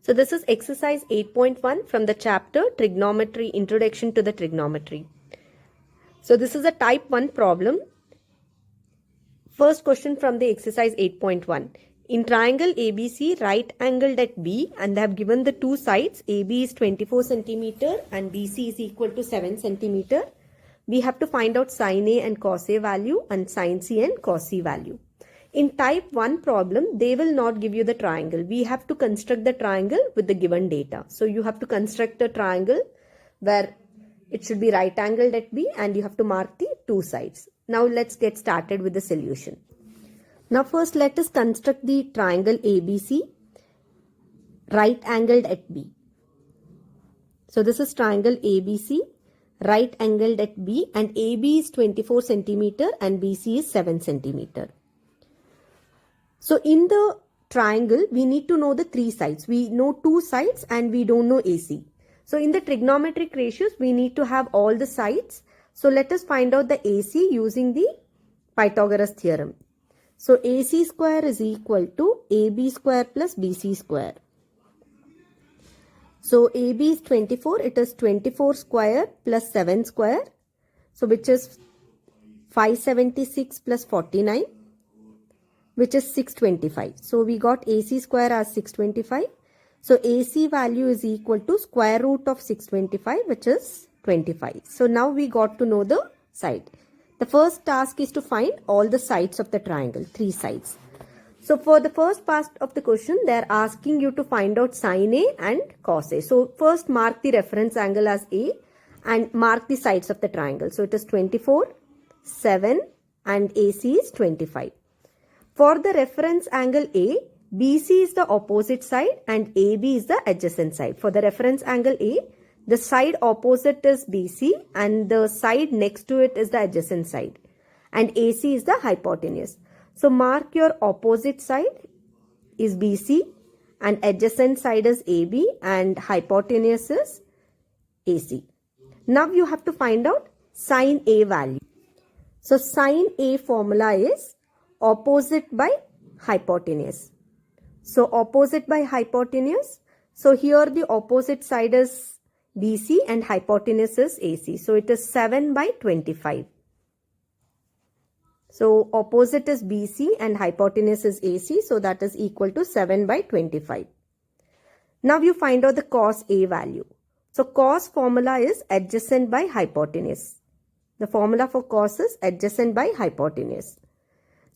So this is exercise 8.1 from the chapter Trigonometry, Introduction to the Trigonometry. So this is a type 1 problem. First question from the exercise 8.1. In triangle ABC, right angled at B, and they have given the two sides. AB is 24 centimeter and BC is equal to 7 centimeter. We have to find out sin A and cos A value and sin C and cos C value. In type 1 problem, they will not give you the triangle. We have to construct the triangle with the given data. So you have to construct a triangle where it should be right angled at B and you have to mark the two sides. Now let's get started with the solution. Now first let us construct the triangle ABC right angled at B. So this is triangle ABC right angled at B, and AB is 24 centimeter and BC is 7 centimeter. So in the triangle, we need to know the three sides. We know two sides and we don't know AC. So in the trigonometric ratios, we need to have all the sides. So let us find out the AC using the Pythagoras theorem. So AC square is equal to AB square plus BC square. So AB is 24, it is 24 square plus 7 square. So which is 576 plus 49. Which is 625. So we got AC square as 625. So AC value is equal to square root of 625, which is 25. So now we got to know the side. The first task is to find all the sides of the triangle, three sides. So for the first part of the question, they are asking you to find out sin A and cos A. So first mark the reference angle as A and mark the sides of the triangle. So it is 24, 7 and AC is 25. For the reference angle A, BC is the opposite side and AB is the adjacent side. For the reference angle A, the side opposite is BC and the side next to it is the adjacent side. And AC is the hypotenuse. So mark your opposite side is BC and adjacent side is AB and hypotenuse is AC. Now you have to find out sin A value. So sin A formula is opposite by hypotenuse. So opposite by hypotenuse. So here the opposite side is BC and hypotenuse is AC. So it is 7 by 25. So opposite is BC and hypotenuse is AC. So that is equal to 7 by 25. Now you find out the cos A value. So cos formula is adjacent by hypotenuse. The formula for cos is adjacent by hypotenuse.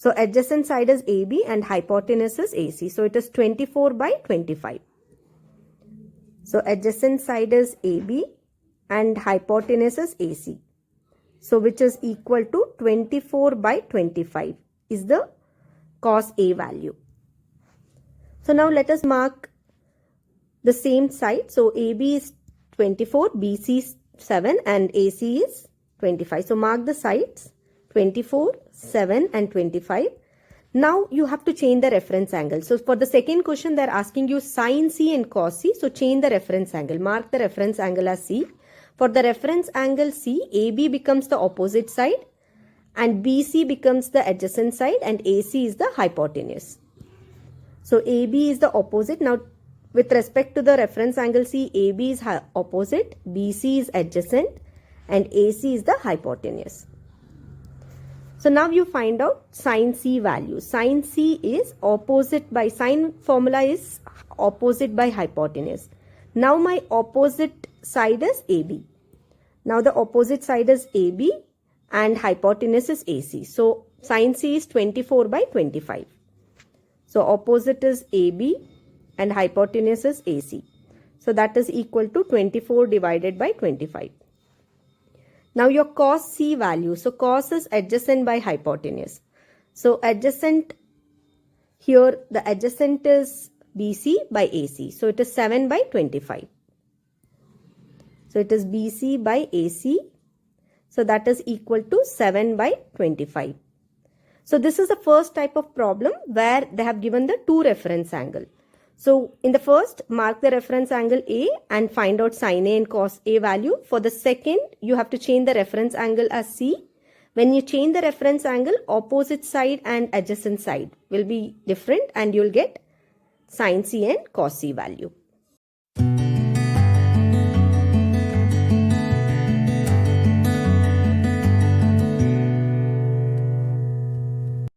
So adjacent side is AB and hypotenuse is AC. So it is 24 by 25. So adjacent side is AB and hypotenuse is AC. So which is equal to 24 by 25 is the cos A value. So now let us mark the same side. So AB is 24, BC is 7 and AC is 25. So mark the sides 24, 7 and 25. Now you have to change the reference angle. So for the second question, they are asking you sin C and cos C. So change the reference angle. Mark the reference angle as C. For the reference angle C, AB becomes the opposite side and BC becomes the adjacent side and AC is the hypotenuse. So AB is the opposite. Now with respect to the reference angle C, AB is opposite, BC is adjacent and AC is the hypotenuse. So now you find out sin C value. Sin C is opposite by, sin formula is opposite by hypotenuse. Now my opposite side is AB. Now the opposite side is AB and hypotenuse is AC. So sin C is 24 by 25. So opposite is AB and hypotenuse is AC. So that is equal to 24 divided by 25. Now your cos C value. So cos is adjacent by hypotenuse. So adjacent here, the adjacent is BC by AC. So it is 7 by 25. So it is BC by AC. So that is equal to 7 by 25. So this is the first type of problem where they have given the two reference angle. So in the first, mark the reference angle A and find out sin A and cos A value. For the second, you have to change the reference angle as C. When you change the reference angle, opposite side and adjacent side will be different and you will get sin C and cos C value.